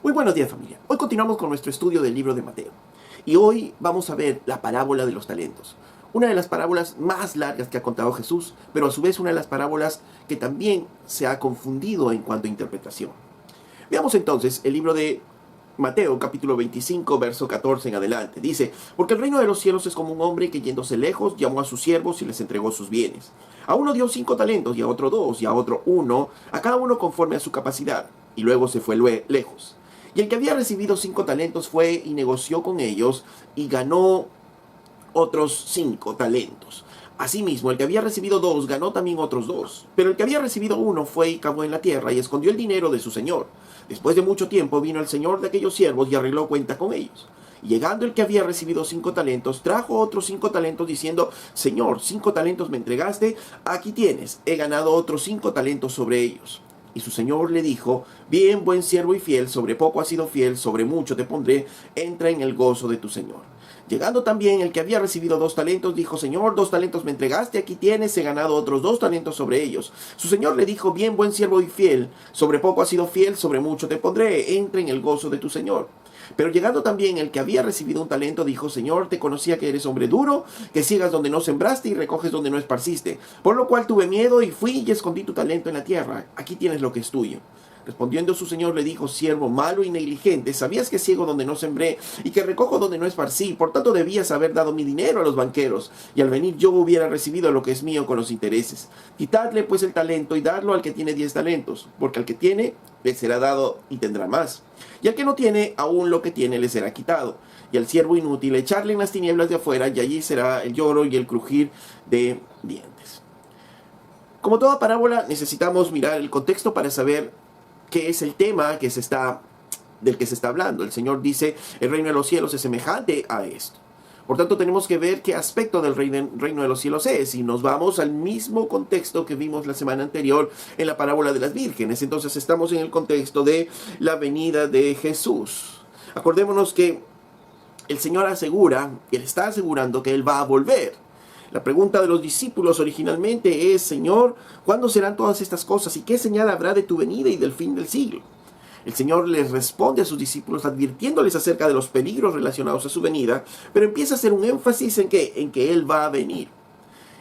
Muy buenos días, familia. Hoy continuamos con nuestro estudio del libro de Mateo. Y hoy vamos a ver la parábola de los talentos. Una de las parábolas más largas que ha contado Jesús, pero a su vez una de las parábolas que también se ha confundido en cuanto a interpretación. Veamos entonces el libro de Mateo, capítulo 25, verso 14 en adelante. Dice: porque el reino de los cielos es como un hombre que, yéndose lejos, llamó a sus siervos y les entregó sus bienes. A uno dio 5 talentos, y a otro 2, y a otro 1, a cada uno conforme a su capacidad, y luego se fue lejos. Y el que había recibido 5 talentos fue y negoció con ellos, y ganó otros 5 talentos. Asimismo, el que había recibido 2 ganó también otros 2. Pero el que había recibido 1 fue y cavó en la tierra y escondió el dinero de su señor. Después de mucho tiempo vino el señor de aquellos siervos y arregló cuenta con ellos. Y llegando el que había recibido 5 talentos, trajo otros 5 talentos diciendo: Señor, 5 talentos me entregaste, aquí tienes, he ganado otros 5 talentos sobre ellos. Y su señor le dijo: bien, buen siervo y fiel, sobre poco has sido fiel, sobre mucho te pondré, entra en el gozo de tu señor. Llegando también el que había recibido 2 talentos, dijo: Señor, 2 talentos me entregaste, aquí tienes, he ganado otros 2 talentos sobre ellos. Su señor le dijo: bien, buen siervo y fiel, sobre poco has sido fiel, sobre mucho te pondré, entra en el gozo de tu señor. Pero llegando también el que había recibido 1 talento, dijo: Señor, te conocía que eres hombre duro, que ciegas donde no sembraste y recoges donde no esparciste. Por lo cual tuve miedo y fui y escondí tu talento en la tierra. Aquí tienes lo que es tuyo. Respondiendo su señor le dijo: siervo malo y negligente, sabías que ciego donde no sembré y que recojo donde no esparcí, por tanto debías haber dado mi dinero a los banqueros, y al venir yo hubiera recibido lo que es mío con los intereses. Quitadle pues el talento y dadlo al que tiene 10 talentos, porque al que tiene le será dado y tendrá más, y al que no tiene, aún lo que tiene le será quitado. Y al siervo inútil echarle en las tinieblas de afuera, y allí será el lloro y el crujir de dientes. Como toda parábola, necesitamos mirar el contexto para saber qué es el tema del que se está hablando. El Señor dice: el reino de los cielos es semejante a esto. Por tanto, tenemos que ver qué aspecto del reino de los cielos es. Y nos vamos al mismo contexto que vimos la semana anterior en la parábola de las vírgenes. Entonces estamos en el contexto de la venida de Jesús. Acordémonos que el Señor Él está asegurando que Él va a volver. La pregunta de los discípulos originalmente es: Señor, ¿cuándo serán todas estas cosas? ¿Y qué señal habrá de tu venida y del fin del siglo? El Señor les responde a sus discípulos advirtiéndoles acerca de los peligros relacionados a su venida, pero empieza a hacer un énfasis en que Él va a venir.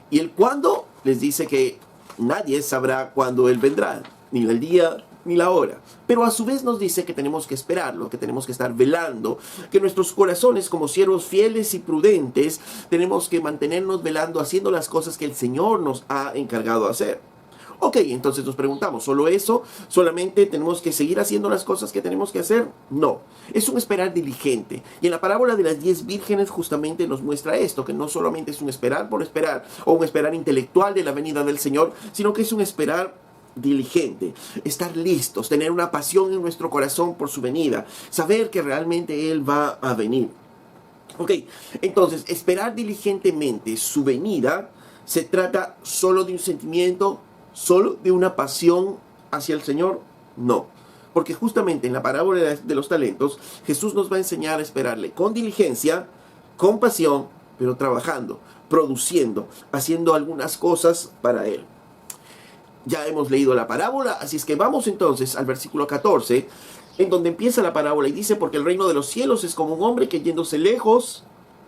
Y el cuándo les dice que nadie sabrá cuándo Él vendrá, ni el día ni la hora. Pero a su vez nos dice que tenemos que esperarlo, que tenemos que estar velando, que nuestros corazones como siervos fieles y prudentes tenemos que mantenernos velando, haciendo las cosas que el Señor nos ha encargado hacer. Ok, entonces nos preguntamos: ¿solo eso? ¿Solamente tenemos que seguir haciendo las cosas que tenemos que hacer? No, es un esperar diligente. Y en la parábola de las 10 vírgenes justamente nos muestra esto, que no solamente es un esperar por esperar, o un esperar intelectual de la venida del Señor, sino que es un esperar diligente, estar listos, tener una pasión en nuestro corazón por su venida, saber que realmente Él va a venir. Ok, entonces esperar diligentemente su venida se trata solo de un sentimiento, solo de una pasión hacia el Señor. No, porque justamente en la parábola de los talentos Jesús nos va a enseñar a esperarle con diligencia, con pasión, pero trabajando, produciendo, haciendo algunas cosas para Él. Ya hemos leído la parábola, así es que vamos entonces al versículo 14, en donde empieza la parábola y dice: porque el reino de los cielos es como un hombre que, yéndose lejos,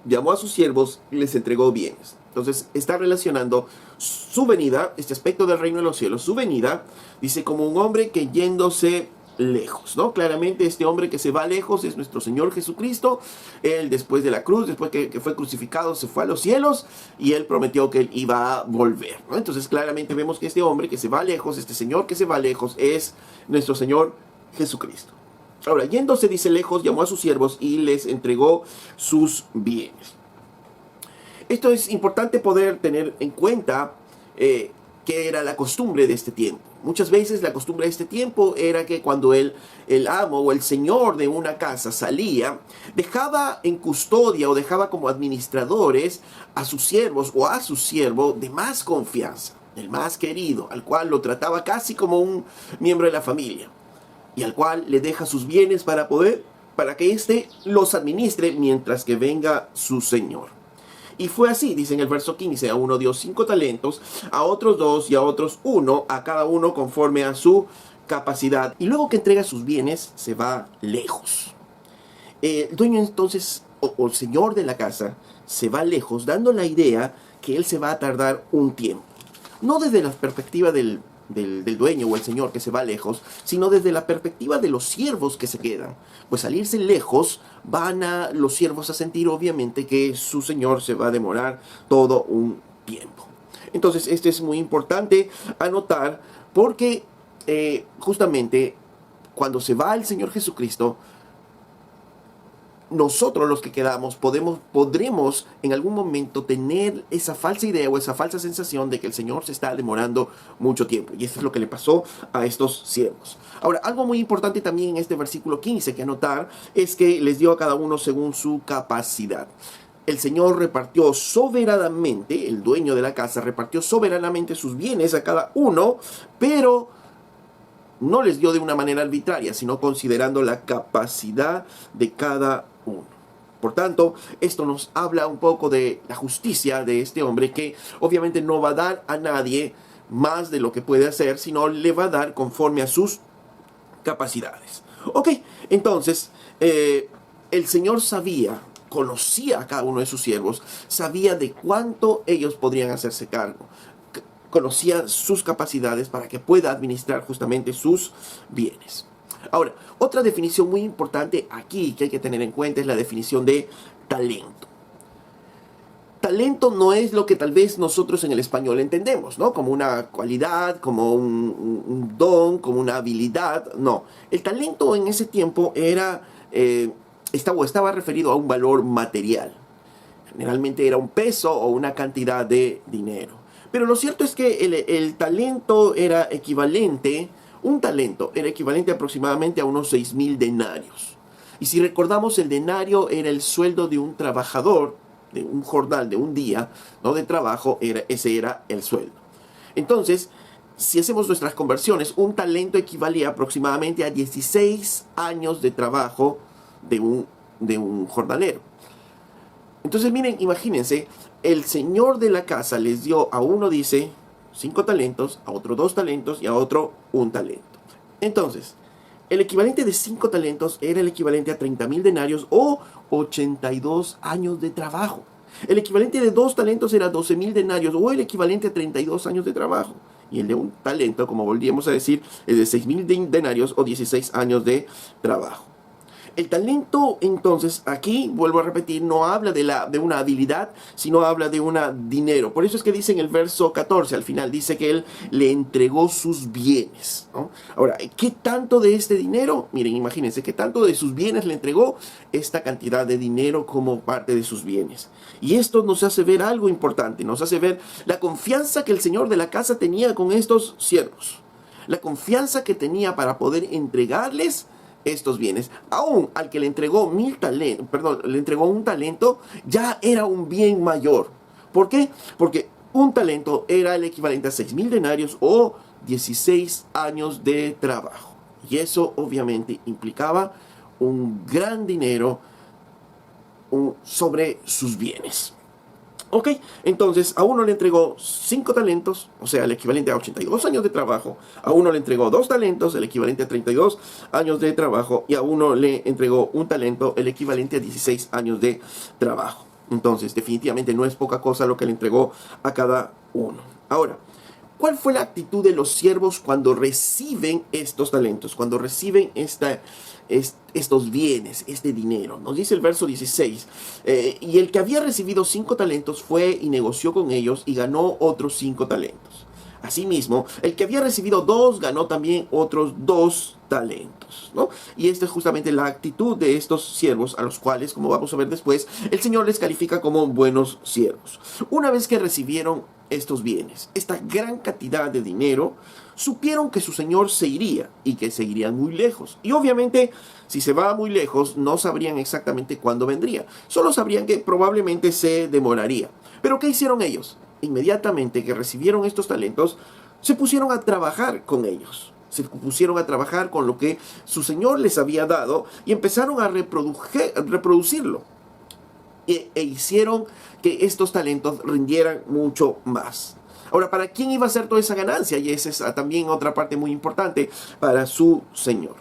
llamó a sus siervos y les entregó bienes. Entonces está relacionando su venida, este aspecto del reino de los cielos, su venida, dice como un hombre que yéndose lejos, ¿no? Claramente este hombre que se va lejos es nuestro Señor Jesucristo. Él, después de la cruz, después que fue crucificado, se fue a los cielos y Él prometió que Él iba a volver, ¿no? Entonces claramente vemos que este hombre que se va lejos, este Señor que se va lejos, es nuestro Señor Jesucristo. Ahora, yéndose, dice, lejos, llamó a sus siervos y les entregó sus bienes. Esto es importante poder tener en cuenta que era la costumbre de este tiempo. Muchas veces la costumbre de este tiempo era que cuando el amo o el señor de una casa salía, dejaba en custodia o dejaba como administradores a sus siervos o a su siervo de más confianza, el más querido, al cual lo trataba casi como un miembro de la familia y al cual le deja sus bienes para que éste los administre mientras que venga su señor. Y fue así, dice en el verso 15, a uno dio 5 talentos, a otros 2 y a otros 1, a cada uno conforme a su capacidad. Y luego que entrega sus bienes, se va lejos. El dueño entonces, o el señor de la casa, se va lejos, dando la idea que él se va a tardar un tiempo. No desde la perspectiva del dueño o el señor que se va lejos, sino desde la perspectiva de los siervos que se quedan. Pues salirse lejos van a los siervos a sentir obviamente que su señor se va a demorar todo un tiempo. Entonces esto es muy importante anotar porque justamente cuando se va el Señor Jesucristo, nosotros los que quedamos podremos en algún momento tener esa falsa idea o esa falsa sensación de que el Señor se está demorando mucho tiempo. Y eso es lo que le pasó a estos siervos. Ahora, algo muy importante también en este versículo 15 que anotar es que les dio a cada uno según su capacidad. El Señor repartió soberanamente, el dueño de la casa repartió soberanamente sus bienes a cada uno, pero no les dio de una manera arbitraria, sino considerando la capacidad de cada uno. Por tanto, esto nos habla un poco de la justicia de este hombre, que obviamente no va a dar a nadie más de lo que puede hacer, sino le va a dar conforme a sus capacidades. Ok, entonces, el Señor conocía a cada uno de sus siervos, sabía de cuánto ellos podrían hacerse cargo, conocía sus capacidades para que pueda administrar justamente sus bienes. Ahora, otra definición muy importante aquí que hay que tener en cuenta es la definición de talento. Talento no es lo que tal vez nosotros en el español entendemos, ¿no? Como una cualidad, como un don, como una habilidad. No, el talento en ese tiempo estaba referido a un valor material. Generalmente era un peso o una cantidad de dinero. Pero lo cierto es que el talento era equivalente, un talento era equivalente aproximadamente a unos 6,000 denarios. Y si recordamos, el denario era el sueldo de un trabajador, de un jornal, de un día, ¿no?, de trabajo, ese era el sueldo. Entonces, si hacemos nuestras conversiones, un talento equivalía aproximadamente a 16 años de trabajo de un jornalero. Entonces, miren, imagínense, el señor de la casa les dio a uno, dice, 5 talentos, a otro 2 talentos y a otro 1 talento. Entonces, el equivalente de 5 talentos era el equivalente a 30,000 denarios o 82 años de trabajo. El equivalente de 2 talentos era 12,000 denarios o el equivalente a 32 años de trabajo. Y el de 1 talento, como volvíamos a decir, es de 6,000 denarios o 16 años de trabajo. El talento, entonces, aquí, vuelvo a repetir, no habla de una habilidad, sino habla de un dinero. Por eso es que dice en el verso 14, al final, dice que él le entregó sus bienes, ¿no? Ahora, ¿qué tanto de este dinero? Miren, imagínense, ¿qué tanto de sus bienes le entregó? Esta cantidad de dinero como parte de sus bienes. Y esto nos hace ver algo importante, nos hace ver la confianza que el señor de la casa tenía con estos siervos. La confianza que tenía para poder entregarles estos bienes. Aún al que le entregó le entregó 1 talento, ya era un bien mayor. ¿Por qué? Porque 1 talento era el equivalente a 6,000 denarios o 16 años de trabajo. Y eso obviamente implicaba un gran dinero sobre sus bienes. Ok, entonces a uno le entregó 5 talentos, o sea, el equivalente a 82 años de trabajo. A uno le entregó 2 talentos, el equivalente a 32 años de trabajo. Y a uno le entregó 1 talento, el equivalente a 16 años de trabajo. Entonces, definitivamente no es poca cosa lo que le entregó a cada uno. Ahora, ¿cuál fue la actitud de los siervos cuando reciben estos talentos? Cuando reciben estos bienes, este dinero. Nos dice el verso 16, y el que había recibido 5 talentos fue y negoció con ellos y ganó otros 5 talentos. Asimismo, el que había recibido 2 ganó también otros 2 talentos, ¿no? Y esta es justamente la actitud de estos siervos, a los cuales, como vamos a ver después, el Señor les califica como buenos siervos. Una vez que recibieron estos bienes, esta gran cantidad de dinero, supieron que su señor se iría y que se irían muy lejos. Y obviamente, si se va muy lejos, no sabrían exactamente cuándo vendría. Solo sabrían que probablemente se demoraría. ¿Pero qué hicieron ellos? Inmediatamente que recibieron estos talentos, se pusieron a trabajar con ellos. Se pusieron a trabajar con lo que su señor les había dado y empezaron a reproducirlo. E hicieron que estos talentos rindieran mucho más. Ahora, ¿para quién iba a ser toda esa ganancia? Y esa es también otra parte muy importante, para su señor.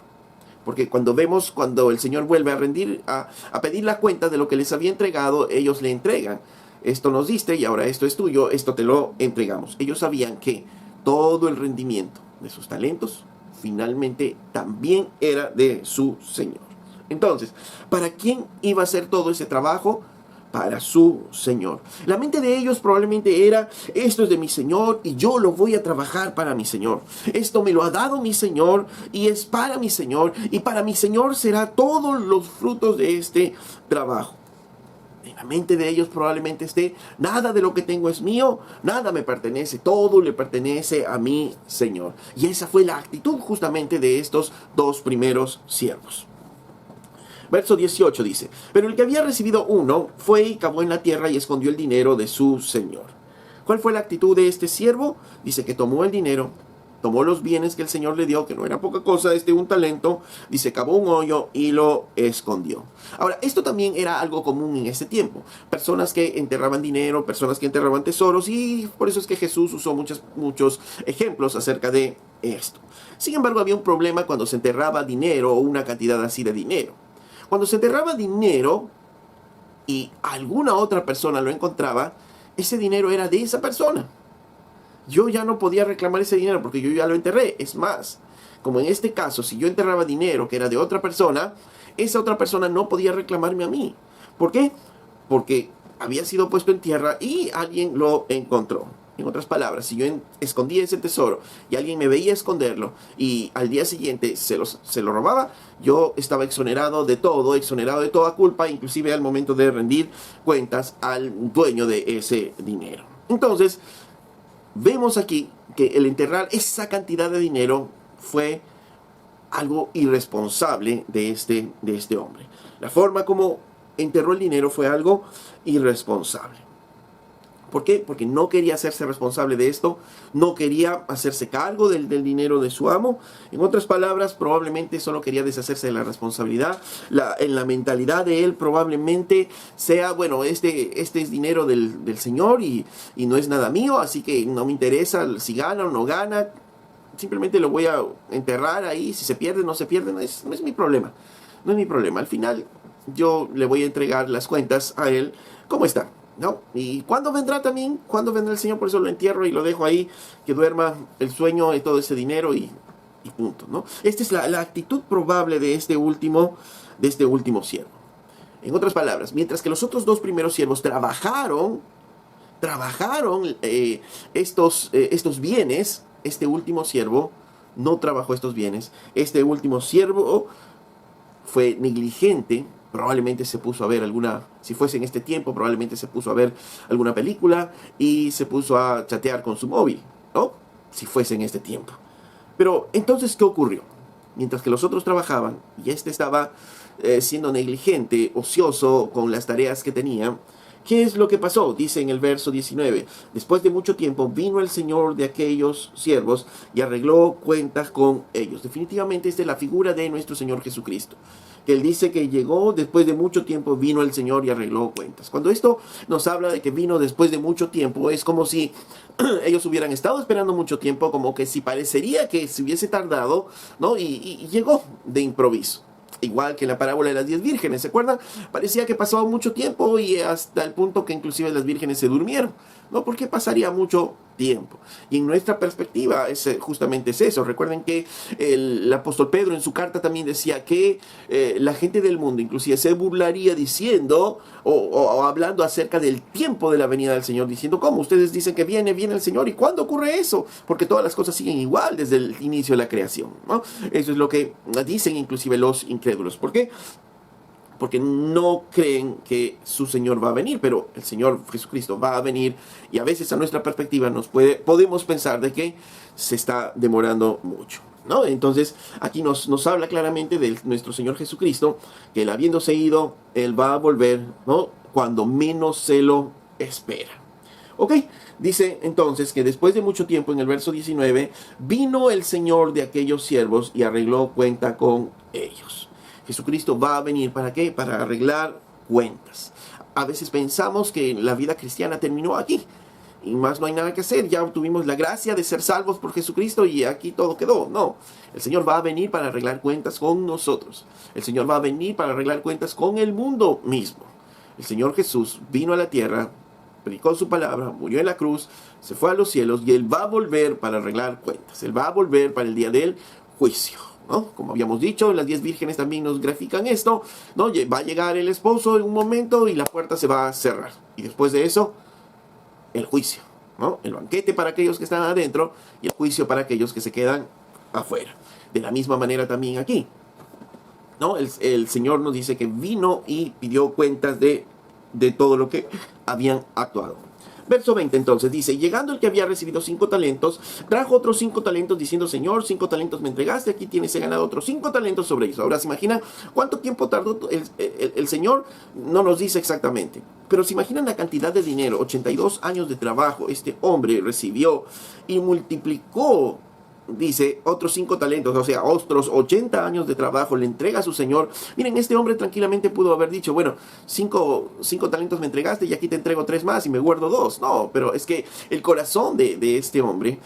Porque cuando el Señor vuelve a rendir, a pedir la cuenta de lo que les había entregado, ellos le entregan. Esto nos diste y ahora esto es tuyo, esto te lo entregamos. Ellos sabían que todo el rendimiento de sus talentos finalmente también era de su Señor. Entonces, ¿para quién iba a hacer todo ese trabajo? Para su Señor. La mente de ellos probablemente era: esto es de mi Señor y yo lo voy a trabajar para mi Señor. Esto me lo ha dado mi Señor y es para mi Señor, y para mi Señor será todos los frutos de este trabajo. En la mente de ellos probablemente esté: nada de lo que tengo es mío, nada me pertenece, todo le pertenece a mi Señor. Y esa fue la actitud justamente de estos dos primeros siervos. Verso 18 dice: pero el que había recibido uno fue y cavó en la tierra y escondió el dinero de su señor. ¿Cuál fue la actitud de este siervo? Dice que tomó el dinero, tomó los bienes que el Señor le dio, que no era poca cosa, un talento, dice, cavó un hoyo y lo escondió. Ahora, esto también era algo común en ese tiempo. Personas que enterraban dinero, personas que enterraban tesoros, y por eso es que Jesús usó muchos ejemplos acerca de esto. Sin embargo, había un problema cuando se enterraba dinero o una cantidad así de dinero. Cuando se enterraba dinero y alguna otra persona lo encontraba, ese dinero era de esa persona. Yo ya no podía reclamar ese dinero porque yo ya lo enterré. Es más, como en este caso, si yo enterraba dinero que era de otra persona, esa otra persona no podía reclamarme a mí. ¿Por qué? Porque había sido puesto en tierra y alguien lo encontró. En otras palabras, si yo escondía ese tesoro y alguien me veía esconderlo y al día siguiente se lo robaba, yo estaba exonerado de todo, exonerado de toda culpa, inclusive al momento de rendir cuentas al dueño de ese dinero. Entonces, vemos aquí que el enterrar esa cantidad de dinero fue algo irresponsable de este hombre. La forma como enterró el dinero fue algo irresponsable. ¿Por qué? Porque no quería hacerse responsable de esto, no quería hacerse cargo del dinero de su amo. En otras palabras, probablemente solo quería deshacerse de la responsabilidad. En la mentalidad de él probablemente sea: bueno, este es dinero del Señor y no es nada mío, así que no me interesa si gana o no gana. Simplemente lo voy a enterrar ahí, si se pierde o no se pierde, no es mi problema. No es mi problema. Al final yo le voy a entregar las cuentas a él como está, ¿no? ¿Y cuándo vendrá también? ¿Cuándo vendrá el Señor? Por eso lo entierro y lo dejo ahí, que duerma el sueño de todo ese dinero y punto, ¿no? Esta es la actitud probable de este último siervo. En otras palabras, mientras que los otros dos primeros siervos trabajaron estos bienes, este último siervo no trabajó estos bienes. Este último siervo fue negligente. Probablemente se puso a ver si fuese en este tiempo, probablemente se puso a ver alguna película y se puso a chatear con su móvil, ¿no? Si fuese en este tiempo. Pero entonces, ¿qué ocurrió? Mientras que los otros trabajaban y este estaba siendo negligente, ocioso con las tareas que tenía, ¿qué es lo que pasó? Dice en el verso 19: después de mucho tiempo vino el Señor de aquellos siervos y arregló cuentas con ellos. Definitivamente esta es la figura de nuestro Señor Jesucristo, que Él dice que llegó después de mucho tiempo, vino el Señor y arregló cuentas. Cuando esto nos habla de que vino después de mucho tiempo, es como si ellos hubieran estado esperando mucho tiempo, como que si parecería que se hubiese tardado, ¿no? Y llegó de improviso. Igual que en la parábola de las 10 vírgenes, ¿se acuerdan? Parecía que pasaba mucho tiempo y hasta el punto que inclusive las vírgenes se durmieron, ¿no? Porque pasaría mucho tiempo. Y en nuestra perspectiva justamente es eso. Recuerden que el apóstol Pedro en su carta también decía que la gente del mundo inclusive se burlaría diciendo o hablando acerca del tiempo de la venida del Señor, diciendo: ¿cómo? Ustedes dicen que viene el Señor, ¿y cuándo ocurre eso? Porque todas las cosas siguen igual desde el inicio de la creación, ¿no? Eso es lo que dicen inclusive los incrédulos. ¿Por qué? Porque no creen que su Señor va a venir, pero el Señor Jesucristo va a venir, y a veces a nuestra perspectiva podemos pensar de que se está demorando mucho, ¿no? Entonces aquí nos habla claramente de nuestro Señor Jesucristo, que Él, habiéndose ido, Él va a volver, ¿no?, cuando menos se lo espera. Ok, dice entonces que después de mucho tiempo, en el verso 19, vino el Señor de aquellos siervos y arregló cuenta con ellos. Jesucristo va a venir, ¿para qué? Para arreglar cuentas. A veces pensamos que la vida cristiana terminó aquí. y más no hay nada que hacer, ya obtuvimos la gracia de ser salvos por Jesucristo y aquí todo quedó. No, el Señor va a venir para arreglar cuentas con nosotros. El Señor va a venir para arreglar cuentas con el mundo mismo. El Señor Jesús vino a la tierra, predicó su palabra, murió en la cruz, se fue a los cielos y Él va a volver para arreglar cuentas. Él va a volver para el día del juicio, ¿no? Como habíamos dicho, las 10 vírgenes también nos grafican esto, ¿no? Va a llegar el esposo en un momento y la puerta se va a cerrar. Y después de eso, el juicio, ¿no? El banquete para aquellos que están adentro y el juicio para aquellos que se quedan afuera. De la misma manera también aquí, ¿no? El Señor nos dice que vino y pidió cuentas de todo lo que habían actuado. Verso 20 entonces dice, llegando el que había recibido 5 talentos, trajo otros 5 talentos diciendo, Señor, 5 talentos me entregaste, aquí tienes, he ganado otros 5 talentos sobre ellos. Ahora se imaginan cuánto tiempo tardó el Señor, no nos dice exactamente, pero se imaginan la cantidad de dinero, 82 años de trabajo, este hombre recibió y multiplicó, dice, otros 5 talentos, o sea, otros 80 años de trabajo le entrega a su Señor. Miren, este hombre tranquilamente pudo haber dicho, bueno, 5 talentos me entregaste y aquí te entrego 3 más y me guardo 2. No, pero es que el corazón de este hombre,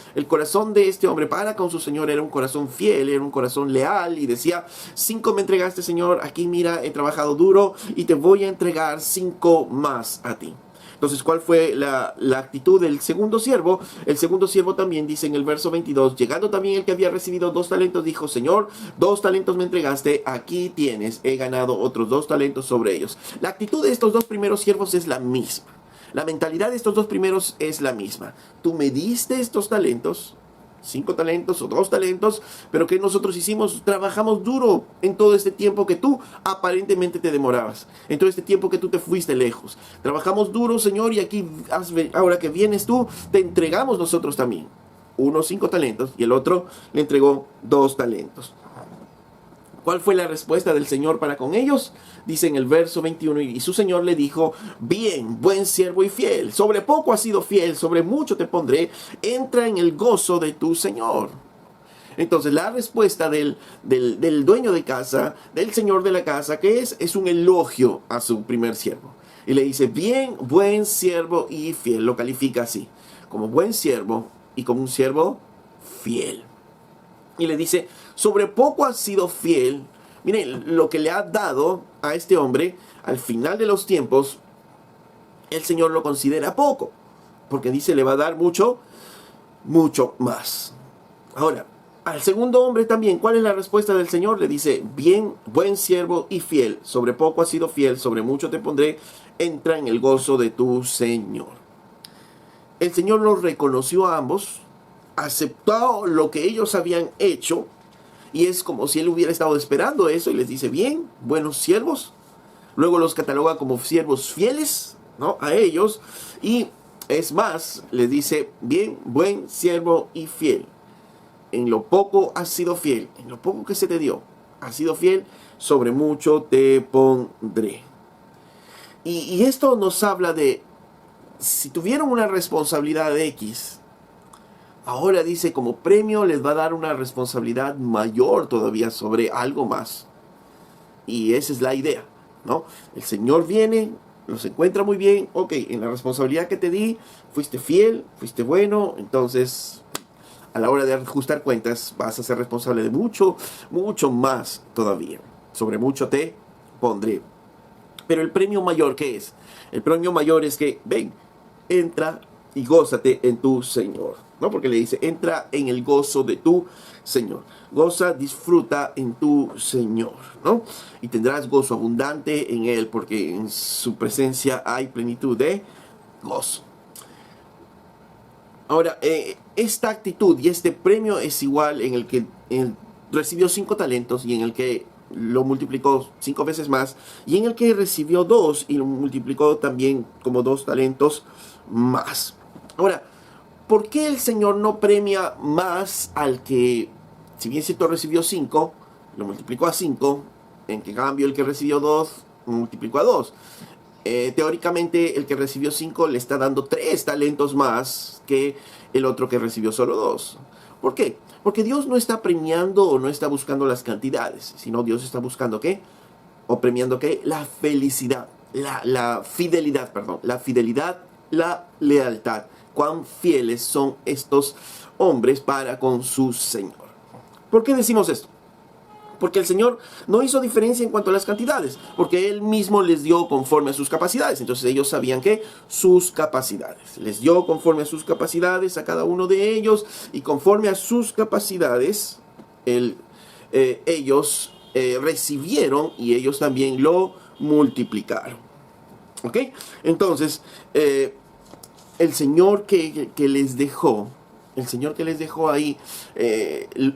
para con su Señor era un corazón fiel, era un corazón leal y decía, 5 me entregaste, Señor, aquí mira, he trabajado duro y te voy a entregar 5 más a ti. Entonces, ¿cuál fue la actitud del segundo siervo? El segundo siervo también dice en el verso 22, llegando también el que había recibido 2 talentos, dijo, Señor, 2 talentos me entregaste, aquí tienes, he ganado otros 2 talentos sobre ellos. La actitud de estos 2 primeros siervos es la misma. La mentalidad de estos 2 primeros es la misma. Tú me diste estos talentos, 5 talentos o 2 talentos, pero que nosotros hicimos, trabajamos duro en todo este tiempo que tú aparentemente te demorabas, en todo este tiempo que tú te fuiste lejos. Trabajamos duro, Señor, y aquí, ahora que vienes tú, te entregamos nosotros también. Uno 5 talentos y el otro le entregó 2 talentos. ¿Cuál fue la respuesta del Señor para con ellos? Dice en el verso 21, y su Señor le dijo, bien, buen siervo y fiel, sobre poco has sido fiel, sobre mucho te pondré, entra en el gozo de tu Señor. Entonces la respuesta del dueño de casa, del Señor de la casa, que es un elogio a su primer siervo. Y le dice, bien, buen siervo y fiel, lo califica así, como buen siervo y como un siervo fiel. Y le dice, sobre poco has sido fiel. Miren, lo que le ha dado a este hombre, al final de los tiempos, el Señor lo considera poco. Porque dice, le va a dar mucho, mucho más. Ahora, al segundo hombre también, ¿cuál es la respuesta del Señor? Le dice, bien, buen siervo y fiel. Sobre poco has sido fiel, sobre mucho te pondré. Entra en el gozo de tu Señor. El Señor los reconoció a ambos, aceptó lo que ellos habían hecho, y es como si Él hubiera estado esperando eso, y les dice, bien, buenos siervos. Luego los cataloga como siervos fieles, ¿no? A ellos, y es más, les dice, bien, buen siervo y fiel. En lo poco has sido fiel, en lo poco que se te dio, has sido fiel, sobre mucho te pondré. Y esto nos habla de, si tuvieron una responsabilidad X, ahora dice, como premio les va a dar una responsabilidad mayor todavía sobre algo más. Y esa es la idea, ¿no? El Señor viene, los encuentra muy bien. Ok, en la responsabilidad que te di, fuiste fiel, fuiste bueno. Entonces, a la hora de ajustar cuentas, vas a ser responsable de mucho, mucho más todavía. Sobre mucho te pondré. Pero el premio mayor, ¿qué es? El premio mayor es que, ven, entra y gózate en tu Señor, ¿no? Porque le dice, entra en el gozo de tu Señor. Goza, disfruta en tu Señor, ¿no? Y tendrás gozo abundante en Él, porque en su presencia hay plenitud de gozo. Ahora, esta actitud y este premio es igual en el que recibió 5 talentos y en el que lo multiplicó 5 veces más, y en el que recibió 2 y lo multiplicó también como 2 talentos más. Ahora, ¿por qué el Señor no premia más al que, si bien cierto, recibió 5, lo multiplicó a 5, en que cambio el que recibió 2, multiplicó a 2? Teóricamente el que recibió 5 le está dando 3 talentos más que el otro que recibió solo 2. ¿Por qué? Porque Dios no está premiando o no está buscando las cantidades, sino Dios está buscando ¿qué? O premiando ¿qué? La felicidad, la fidelidad, la lealtad. cuán fieles son estos hombres para con su Señor. ¿Por qué decimos esto? Porque el Señor no hizo diferencia en cuanto a las cantidades, porque Él mismo les dio conforme a sus capacidades. Entonces ellos sabían que sus capacidades, les dio conforme a sus capacidades a cada uno de ellos, y conforme a sus capacidades ellos recibieron y ellos también lo multiplicaron. ¿Ok? Entonces el Señor que les dejó, ahí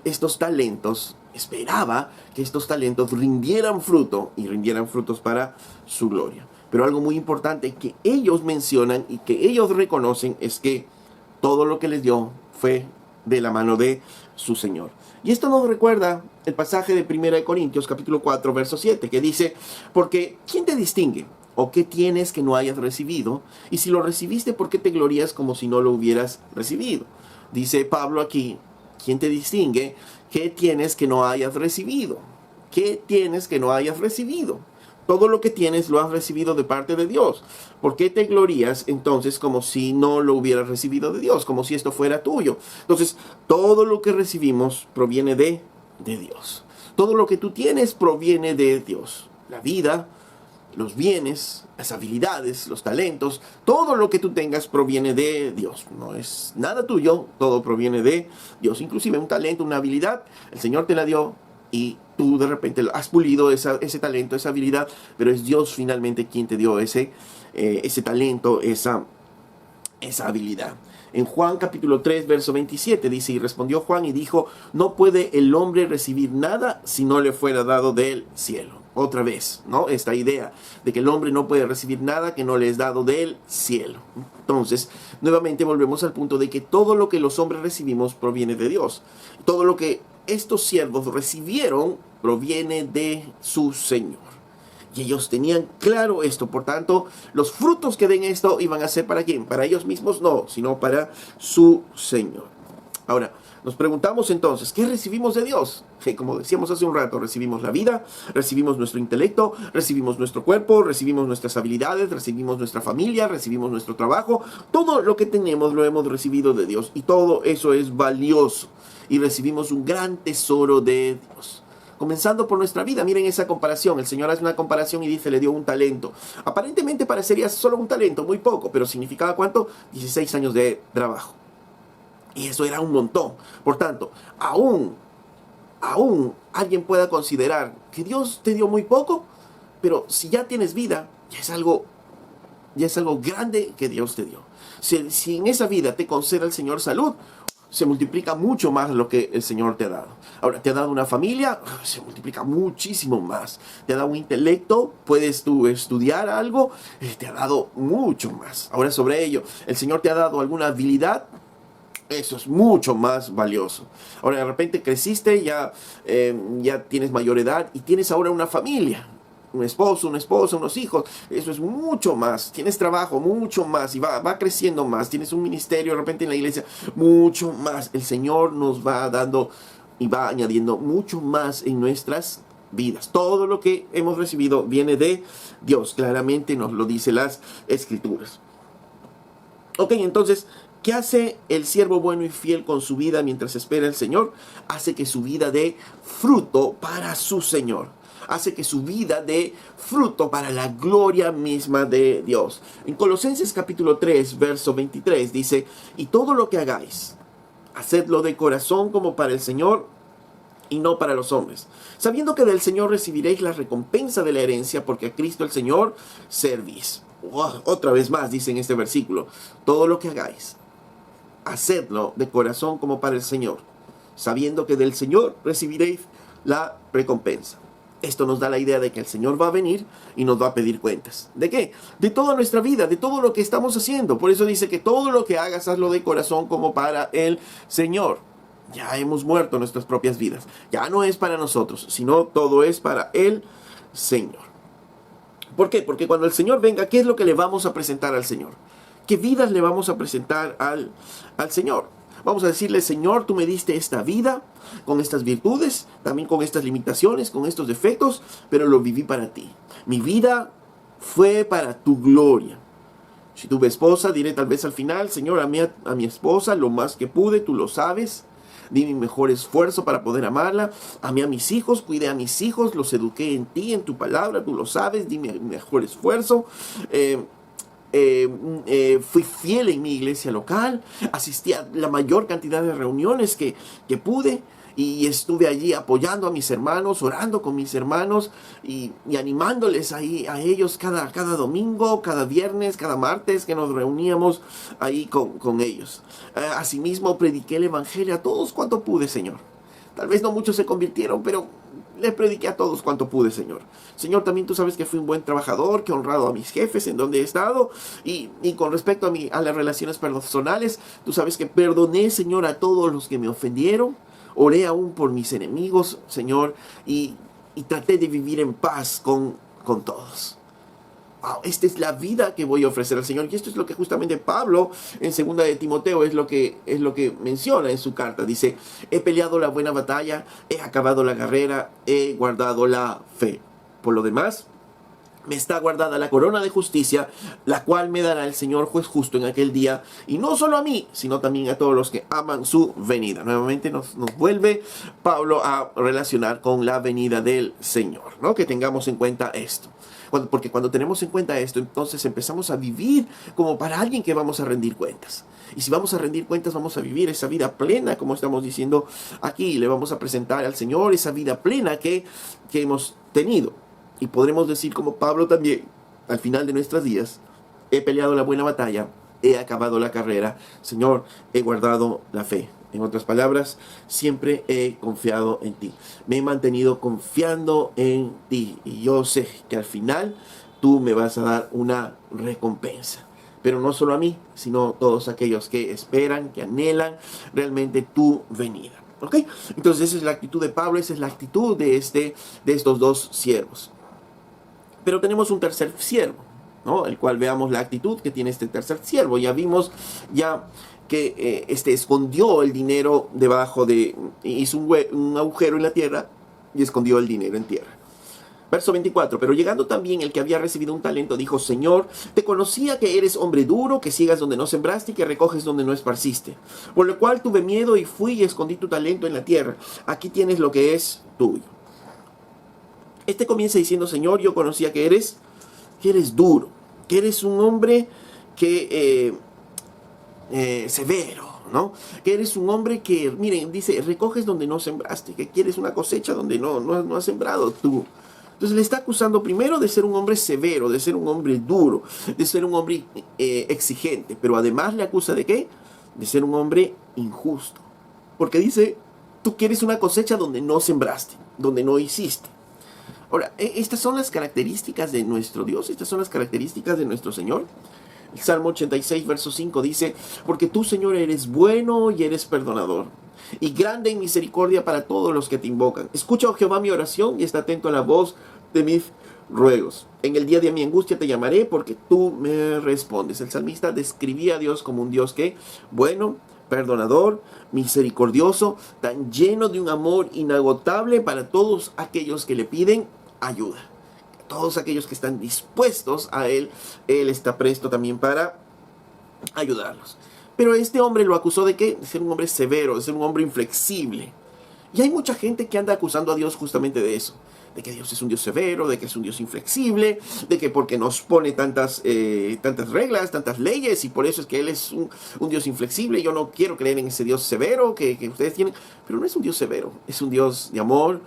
estos talentos, esperaba que estos talentos rindieran fruto y rindieran frutos para su gloria. Pero algo muy importante que ellos mencionan y que ellos reconocen es que todo lo que les dio fue de la mano de su Señor. Y esto nos recuerda el pasaje de 1 Corintios capítulo 4 verso 7, que dice: porque ¿quién te distingue? ¿O qué tienes que no hayas recibido? Y si lo recibiste, ¿por qué te glorías como si no lo hubieras recibido? Dice Pablo aquí: ¿quién te distingue? ¿Qué tienes que no hayas recibido? ¿Qué tienes que no hayas recibido? Todo lo que tienes lo has recibido de parte de Dios. ¿Por qué te glorías entonces como si no lo hubieras recibido de Dios? Como si esto fuera tuyo. Entonces, todo lo que recibimos proviene de Dios. Todo lo que tú tienes proviene de Dios. La vida, los bienes, las habilidades, los talentos, todo lo que tú tengas proviene de Dios. No es nada tuyo, todo proviene de Dios. Inclusive un talento, una habilidad, el Señor te la dio y tú de repente has pulido ese talento, esa habilidad, pero es Dios finalmente quien te dio ese talento, esa habilidad. En Juan capítulo 3, verso 27 dice: y respondió Juan y dijo: no puede el hombre recibir nada si no le fuera dado del cielo. Otra vez, ¿no? Esta idea de que el hombre no puede recibir nada que no le es dado del cielo. Entonces, nuevamente volvemos al punto de que todo lo que los hombres recibimos proviene de Dios. Todo lo que estos siervos recibieron proviene de su Señor. Y ellos tenían claro esto. Por tanto, los frutos que den esto iban a ser ¿para quién? Para ellos mismos no, sino para su Señor. Ahora, nos preguntamos entonces, ¿qué recibimos de Dios? Como decíamos hace un rato, recibimos la vida, recibimos nuestro intelecto, recibimos nuestro cuerpo, recibimos nuestras habilidades, recibimos nuestra familia, recibimos nuestro trabajo. Todo lo que tenemos lo hemos recibido de Dios y todo eso es valioso. Y recibimos un gran tesoro de Dios. Comenzando por nuestra vida, miren esa comparación. El Señor hace una comparación y dice: le dio un talento. Aparentemente parecería solo un talento, muy poco, pero significaba ¿cuánto? 16 años de trabajo. Y eso era un montón. Por tanto, aún alguien pueda considerar que Dios te dio muy poco, pero si ya tienes vida, ya es algo grande que Dios te dio. Si en esa vida te concede el Señor salud, se multiplica mucho más lo que el Señor te ha dado. Ahora, te ha dado una familia, se multiplica muchísimo más. Te ha dado un intelecto, puedes tú estudiar algo, te ha dado mucho más. Ahora, sobre ello, el Señor te ha dado alguna habilidad, eso es mucho más valioso. Ahora, de repente creciste, ya tienes mayor edad y tienes ahora una familia. Un esposo, una esposa, unos hijos, eso es mucho más. Tienes trabajo, mucho más, y va creciendo más. Tienes un ministerio de repente en la iglesia, mucho más. El Señor nos va dando y va añadiendo mucho más en nuestras vidas. Todo lo que hemos recibido viene de Dios. Claramente nos lo dice las Escrituras. Ok, entonces, ¿qué hace el siervo bueno y fiel con su vida mientras espera al Señor? Hace que su vida dé fruto para su Señor. Hace que su vida dé fruto para la gloria misma de Dios. En Colosenses capítulo 3, verso 23 dice: y todo lo que hagáis, hacedlo de corazón como para el Señor y no para los hombres, sabiendo que del Señor recibiréis la recompensa de la herencia, porque a Cristo el Señor servís. Otra vez más dice en este versículo: todo lo que hagáis, hacedlo de corazón como para el Señor, sabiendo que del Señor recibiréis la recompensa. Esto nos da la idea de que el Señor va a venir y nos va a pedir cuentas. ¿De qué? De toda nuestra vida, de todo lo que estamos haciendo. Por eso dice que todo lo que hagas, hazlo de corazón como para el Señor. Ya hemos muerto nuestras propias vidas. Ya no es para nosotros, sino todo es para el Señor. ¿Por qué? Porque cuando el Señor venga, ¿qué es lo que le vamos a presentar al Señor? ¿Qué vidas le vamos a presentar al Señor? Vamos a decirle: Señor, tú me diste esta vida con estas virtudes, también con estas limitaciones, con estos defectos, pero lo viví para ti. Mi vida fue para tu gloria. Si tuve esposa, diré tal vez al final, Señor, amé a mi esposa lo más que pude, tú lo sabes. Di mi mejor esfuerzo para poder amarla. Amé a mis hijos, cuidé a mis hijos, los eduqué en ti, en tu palabra, tú lo sabes. Di mi mejor esfuerzo. Fui fiel en mi iglesia local. Asistí a la mayor cantidad de reuniones que pude. Y estuve allí apoyando a mis hermanos, orando con mis hermanos y animándoles ahí a ellos cada domingo, cada viernes, cada martes que nos reuníamos ahí con ellos. Asimismo, prediqué el evangelio a todos cuanto pude, Señor. Tal vez no muchos se convirtieron, pero les prediqué a todos cuanto pude, Señor. Señor, también tú sabes que fui un buen trabajador, que he honrado a mis jefes en donde he estado. Y con respecto a las relaciones personales, tú sabes que perdoné, Señor, a todos los que me ofendieron. Oré aún por mis enemigos, Señor, y traté de vivir en paz con todos. Wow, esta es la vida que voy a ofrecer al Señor. Y esto es lo que justamente Pablo en 2 de Timoteo es lo que menciona en su carta. Dice, he peleado la buena batalla, he acabado la carrera, he guardado la fe. Por lo demás, me está guardada la corona de justicia, la cual me dará el Señor juez justo en aquel día, y no solo a mí, sino también a todos los que aman su venida. Nuevamente nos vuelve Pablo a relacionar con la venida del Señor, ¿no? Que tengamos en cuenta esto. Porque cuando tenemos en cuenta esto, entonces empezamos a vivir como para alguien que vamos a rendir cuentas. Y si vamos a rendir cuentas, vamos a vivir esa vida plena, como estamos diciendo aquí. Le vamos a presentar al Señor esa vida plena que hemos tenido. Y podremos decir como Pablo también, al final de nuestros días, he peleado la buena batalla, he acabado la carrera, Señor, he guardado la fe. En otras palabras, siempre he confiado en ti. Me he mantenido confiando en ti. Y yo sé que al final tú me vas a dar una recompensa. Pero no solo a mí, sino a todos aquellos que esperan, que anhelan realmente tu venida. ¿Ok? Entonces esa es la actitud de Pablo, esa es la actitud de estos dos siervos. Pero tenemos un tercer siervo, ¿no? El cual veamos la actitud que tiene este tercer siervo. Ya vimos que escondió el dinero hizo un agujero en la tierra y escondió el dinero en tierra. Verso 24, pero llegando también el que había recibido un talento, dijo, Señor, te conocía que eres hombre duro, que ciegas donde no sembraste y que recoges donde no esparciste. Por lo cual tuve miedo y fui y escondí tu talento en la tierra. Aquí tienes lo que es tuyo. Comienza diciendo, Señor, yo conocía que eres duro, que eres un hombre severo, ¿no? Que eres un hombre que, miren, dice, recoges donde no sembraste, que quieres una cosecha donde no has sembrado tú. Entonces le está acusando primero de ser un hombre severo, de ser un hombre duro, de ser un hombre exigente, pero además le acusa ¿de qué? De ser un hombre injusto. Porque dice, tú quieres una cosecha donde no sembraste, donde no hiciste. Ahora, estas son las características de nuestro Dios, estas son las características de nuestro Señor. El Salmo 86, verso 5 dice, porque tú, Señor, eres bueno y eres perdonador, y grande en misericordia para todos los que te invocan. Escucha, oh Jehová, mi oración y está atento a la voz de mis ruegos. En el día de mi angustia te llamaré porque tú me respondes. El salmista describía a Dios como un Dios que, bueno, perdonador, misericordioso, tan lleno de un amor inagotable para todos aquellos que le piden ayuda. Todos aquellos que están dispuestos a Él está presto también para ayudarlos. Pero este hombre lo acusó ¿de qué? De ser un hombre severo, de ser un hombre inflexible. Y hay mucha gente que anda acusando a Dios justamente de eso. De que Dios es un Dios severo, de que es un Dios inflexible, de que porque nos pone tantas reglas, tantas leyes, y por eso es que Él es un Dios inflexible. Yo no quiero creer en ese Dios severo que ustedes tienen. Pero no es un Dios severo, es un Dios de amor,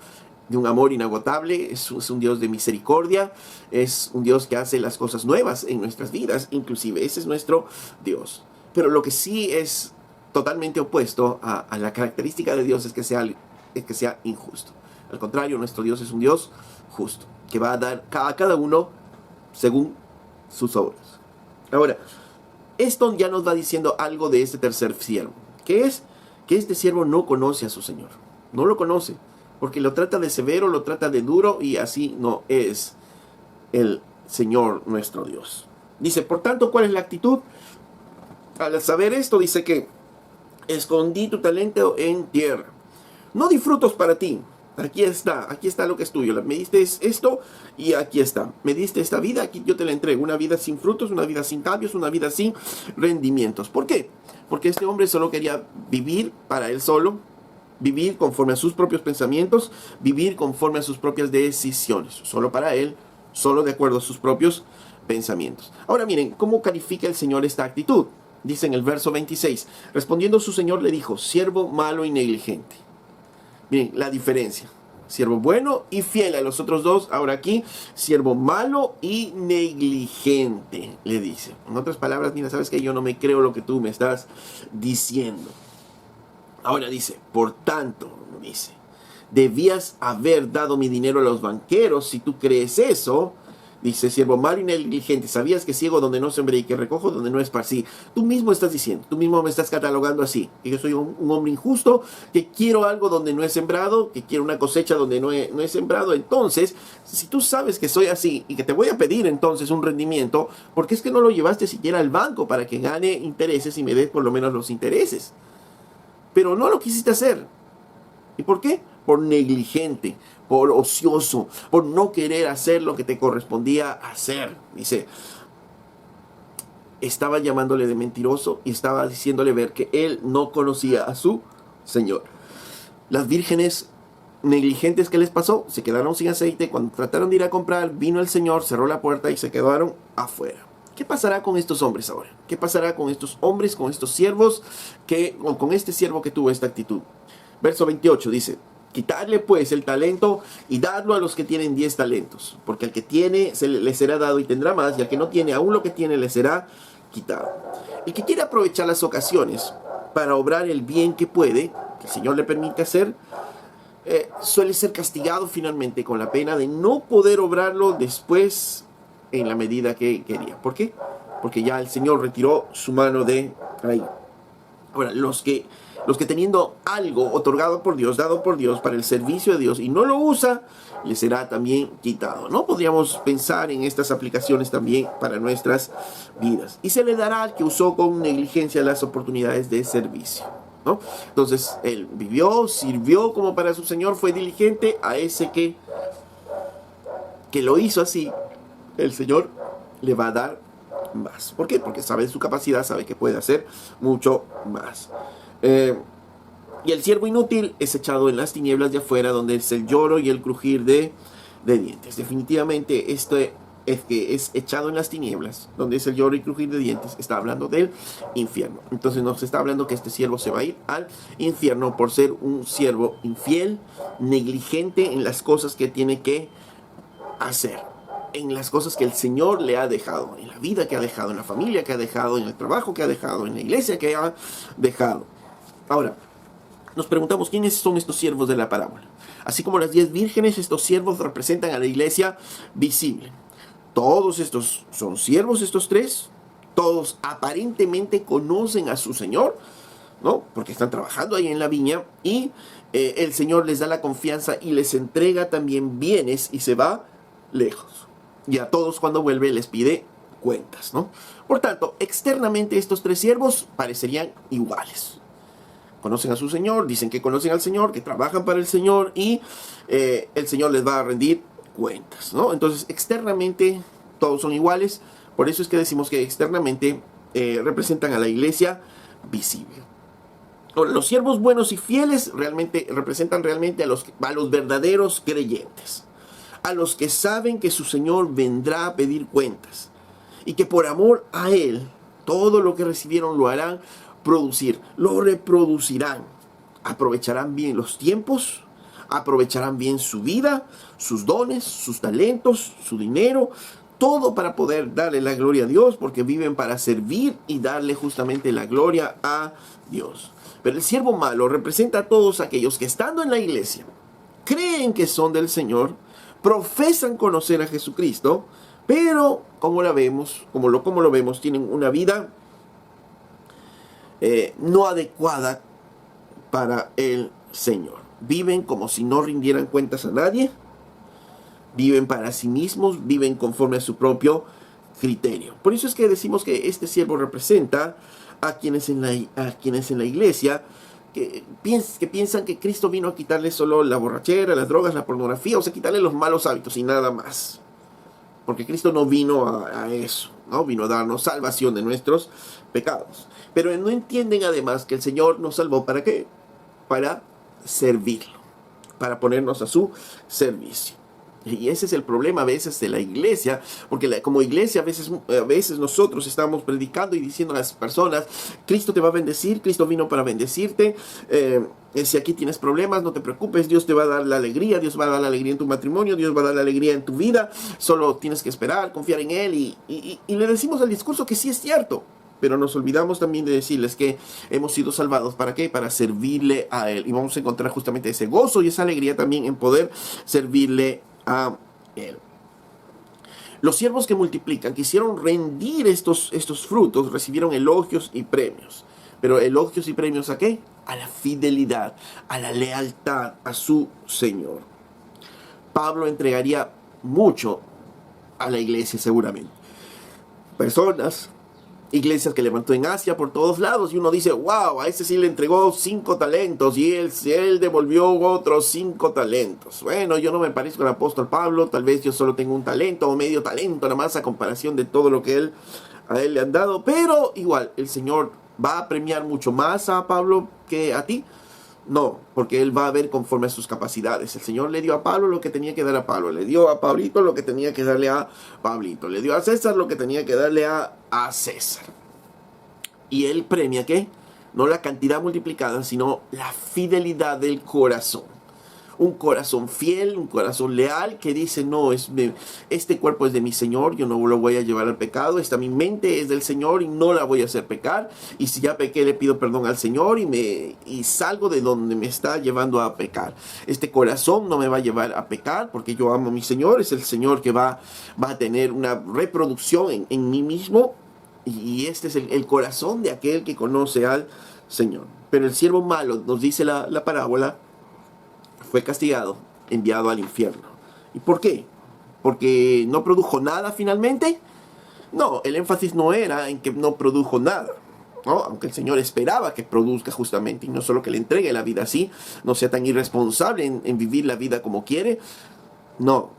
de un amor inagotable, es un Dios de misericordia, es un Dios que hace las cosas nuevas en nuestras vidas, inclusive ese es nuestro Dios. Pero lo que sí es totalmente opuesto a la característica de Dios es que sea injusto. Al contrario, nuestro Dios es un Dios justo, que va a dar a cada uno según sus obras. Ahora, esto ya nos va diciendo algo de este tercer siervo, que es que este siervo no conoce a su Señor, no lo conoce, porque lo trata de severo, lo trata de duro, y así no es el Señor nuestro Dios. Dice, por tanto, ¿cuál es la actitud? Al saber esto, dice que escondí tu talento en tierra. No di frutos para ti, aquí está lo que es tuyo. Me diste esto y aquí está. Me diste esta vida, aquí yo te la entrego. Una vida sin frutos, una vida sin cambios, una vida sin rendimientos. ¿Por qué? Porque este hombre solo quería vivir para él solo, vivir conforme a sus propios pensamientos, vivir conforme a sus propias decisiones. Solo para él, solo de acuerdo a sus propios pensamientos. Ahora miren, ¿cómo califica el Señor esta actitud? Dice en el verso 26, respondiendo su Señor le dijo, siervo malo y negligente. Miren, la diferencia. Siervo bueno y fiel a los otros dos. Ahora aquí, siervo malo y negligente, le dice. En otras palabras, mira, sabes que yo no me creo lo que tú me estás diciendo. Ahora dice, por tanto, dice, debías haber dado mi dinero a los banqueros. Si tú crees eso, dice, siervo malo y negligente, sabías que ciego donde no sembré y que recojo donde no esparcí. Tú mismo estás diciendo, tú mismo me estás catalogando así, que yo soy un hombre injusto, que quiero algo donde no he sembrado, que quiero una cosecha donde no he sembrado. Entonces, si tú sabes que soy así y que te voy a pedir entonces un rendimiento, ¿por qué es que no lo llevaste siquiera al banco para que gane intereses y me des por lo menos los intereses? Pero no lo quisiste hacer. ¿Y por qué? Por negligente, por ocioso, por no querer hacer lo que te correspondía hacer. Dice, estaba llamándole de mentiroso y estaba diciéndole ver que él no conocía a su Señor. Las vírgenes negligentes, ¿qué les pasó? Se quedaron sin aceite. Cuando trataron de ir a comprar, vino el Señor, cerró la puerta y se quedaron afuera. ¿Qué pasará con estos hombres ahora? ¿Qué pasará con estos hombres, con estos siervos, o con este siervo que tuvo esta actitud? Verso 28 dice, quitadle pues el talento y dadlo a los que tienen 10 talentos, porque al que tiene le será dado y tendrá más, y al que no tiene, aún lo que tiene le será quitado. El que quiere aprovechar las ocasiones para obrar el bien que puede, que el Señor le permite hacer, suele ser castigado finalmente con la pena de no poder obrarlo después en la medida que quería. ¿Por qué? Porque ya el Señor retiró su mano de ahí. Ahora, los que teniendo algo otorgado por Dios, dado por Dios para el servicio de Dios y no lo usa, le será también quitado. ¿No? Podríamos pensar en estas aplicaciones también para nuestras vidas. Y se le dará al que usó con negligencia las oportunidades de servicio, ¿no? Entonces, él vivió, sirvió como para su Señor, fue diligente. A ese que lo hizo así, el Señor le va a dar más. ¿Por qué? Porque sabe su capacidad, sabe que puede hacer mucho más. Y el siervo inútil es echado en las tinieblas de afuera, donde es el lloro y el crujir de dientes. Definitivamente este es que es echado en las tinieblas, donde es el lloro y crujir de dientes, está hablando del infierno. Entonces nos está hablando que este siervo se va a ir al infierno por ser un siervo infiel, negligente en las cosas que tiene que hacer, en las cosas que el Señor le ha dejado, en la vida que ha dejado, en la familia que ha dejado, en el trabajo que ha dejado, en la iglesia que ha dejado. Ahora, nos preguntamos quiénes son estos siervos de la parábola. Así como las 10 vírgenes, estos siervos representan a la iglesia visible. Todos estos son siervos, estos tres. Todos aparentemente conocen a su Señor, ¿no? Porque están trabajando ahí en la viña y el Señor les da la confianza y les entrega también bienes y se va lejos. Y a todos cuando vuelve les pide cuentas, ¿no? Por tanto, externamente estos tres siervos parecerían iguales. Conocen a su Señor, dicen que conocen al Señor, que trabajan para el Señor y el Señor les va a rendir cuentas, ¿no? Entonces, externamente todos son iguales. Por eso es que decimos que externamente representan a la iglesia visible. Ahora, los siervos buenos y fieles representan realmente a los verdaderos creyentes, a los que saben que su Señor vendrá a pedir cuentas y que por amor a Él todo lo que recibieron lo harán producir, lo reproducirán, aprovecharán bien los tiempos, aprovecharán bien su vida, sus dones, sus talentos, su dinero, todo para poder darle la gloria a Dios, porque viven para servir y darle justamente la gloria a Dios. Pero el siervo malo representa a todos aquellos que estando en la iglesia creen que son del Señor, profesan conocer a Jesucristo, pero como lo vemos, tienen una vida no adecuada para el Señor. Viven como si no rindieran cuentas a nadie, viven para sí mismos, viven conforme a su propio criterio. Por eso es que decimos que este siervo representa a quienes en la iglesia que piensan que Cristo vino a quitarles solo la borrachera, las drogas, la pornografía, o sea, quitarle los malos hábitos y nada más. Porque Cristo no vino a eso, ¿no? Vino a darnos salvación de nuestros pecados. Pero no entienden además que el Señor nos salvó, ¿para qué? Para servirlo, para ponernos a su servicio. Y ese es el problema a veces de la iglesia, porque como iglesia a veces nosotros estamos predicando y diciendo a las personas, Cristo te va a bendecir, Cristo vino para bendecirte, si aquí tienes problemas, no te preocupes, Dios te va a dar la alegría, Dios va a dar la alegría en tu matrimonio, Dios va a dar la alegría en tu vida, solo tienes que esperar, confiar en Él, y le decimos al discurso que sí es cierto. Pero nos olvidamos también de decirles que hemos sido salvados. ¿Para qué? Para servirle a Él. Y vamos a encontrar justamente ese gozo y esa alegría también en poder servirle a Él. Los siervos que multiplican quisieron rendir estos frutos, recibieron elogios y premios. Pero elogios y premios ¿a qué? A la fidelidad, a la lealtad a su Señor. Pablo entregaría mucho a la iglesia seguramente. Iglesias que levantó en Asia por todos lados, y uno dice, wow, a ese sí le entregó 5 talentos y él devolvió otros 5 talentos. Bueno, yo no me parezco al apóstol Pablo, tal vez yo solo tengo un talento o medio talento nada más a comparación de todo lo que a él le han dado, pero igual el Señor va a premiar mucho más a Pablo que a ti. No, porque Él va a ver conforme a sus capacidades. El Señor le dio a Pablo lo que tenía que dar a Pablo, le dio a Pablito lo que tenía que darle a Pablito, le dio a César lo que tenía que darle a César. Y Él premia, ¿qué? No la cantidad multiplicada, sino la fidelidad del corazón. Un corazón fiel, un corazón leal que dice, no, este cuerpo es de mi Señor, yo no lo voy a llevar al pecado, mi mente es del Señor y no la voy a hacer pecar, y si ya pequé le pido perdón al Señor y salgo de donde me está llevando a pecar. Este corazón no me va a llevar a pecar porque yo amo a mi Señor, es el Señor que va a tener una reproducción en mí mismo, y este es el corazón de aquel que conoce al Señor. Pero el siervo malo, nos dice la parábola, fue castigado, enviado al infierno. ¿Y por qué? ¿Porque no produjo nada finalmente? No, el énfasis no era en que no produjo nada, ¿no? Aunque el Señor esperaba que produzca justamente, y no solo que le entregue la vida así, no sea tan irresponsable en vivir la vida como quiere, no,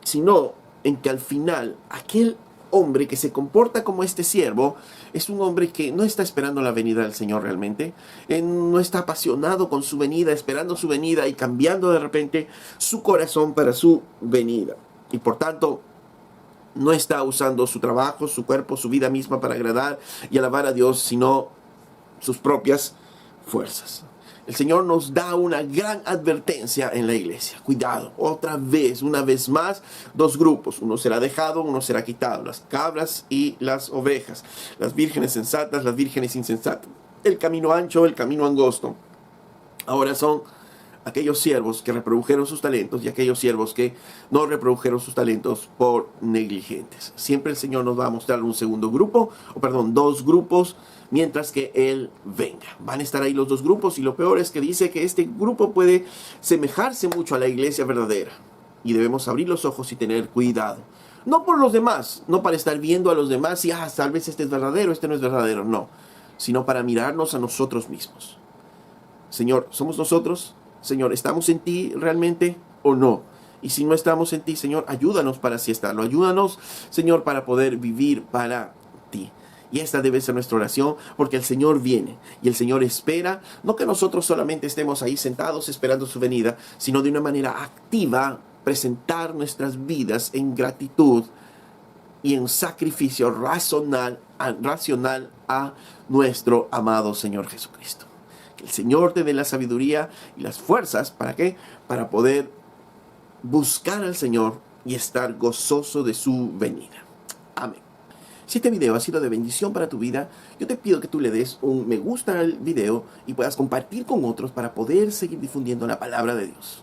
sino en que al final aquel hombre que se comporta como este siervo es un hombre que no está esperando la venida del Señor realmente. Él no está apasionado con su venida, esperando su venida y cambiando de repente su corazón para su venida. Y por tanto, no está usando su trabajo, su cuerpo, su vida misma para agradar y alabar a Dios, sino sus propias fuerzas. El Señor nos da una gran advertencia en la iglesia. Cuidado, otra vez, una vez más, 2 grupos. Uno será dejado, uno será quitado. Las cabras y las ovejas. Las vírgenes sensatas, las vírgenes insensatas. El camino ancho, el camino angosto. Ahora son aquellos siervos que reprodujeron sus talentos y aquellos siervos que no reprodujeron sus talentos por negligentes. Siempre el Señor nos va a mostrar un segundo grupo, 2 grupos, mientras que Él venga. Van a estar ahí los 2 grupos, y lo peor es que dice que este grupo puede semejarse mucho a la iglesia verdadera. Y debemos abrir los ojos y tener cuidado. No por los demás, no para estar viendo a los demás y tal vez este es verdadero, este no es verdadero, no. Sino para mirarnos a nosotros mismos. Señor, ¿somos nosotros? Señor, ¿estamos en ti realmente o no? Y si no estamos en ti, Señor, ayúdanos para así estarlo. Ayúdanos, Señor, para poder vivir para ti. Y esta debe ser nuestra oración, porque el Señor viene y el Señor espera, no que nosotros solamente estemos ahí sentados esperando su venida, sino de una manera activa presentar nuestras vidas en gratitud y en sacrificio racional a nuestro amado Señor Jesucristo. Que el Señor te dé la sabiduría y las fuerzas, ¿para qué? Para poder buscar al Señor y estar gozoso de su venida. Amén. Si este video ha sido de bendición para tu vida, yo te pido que tú le des un me gusta al video y puedas compartir con otros para poder seguir difundiendo la palabra de Dios.